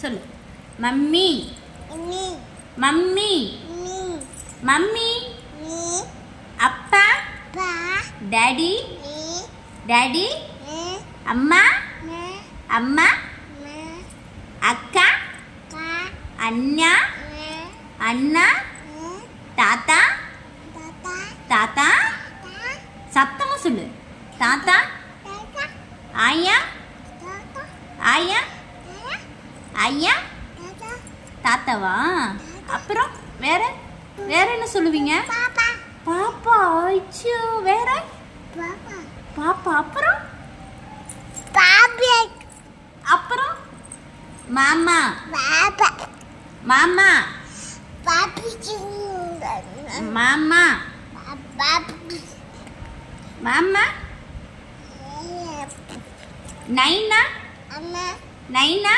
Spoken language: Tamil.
சொல்லு. Mummy mummy mummy. அப்பா டாடி டாடி. அம்மா அம்மா. அக்கா அண்ணா அண்ணா. தாத்தா தாத்தா. சத்தமா சொல்லு. தாத்தா. ஆயா ஆயா ஐயா. தாத்தாவா? அப்புறம் வேற வேற என்ன சொல்லுவீங்க? பாப்பா. ஐயோ, வேற பாப்பா. அப்புறம் அப்புறம் மாமா மாமா மாமா மாமா. நைனா நைனா.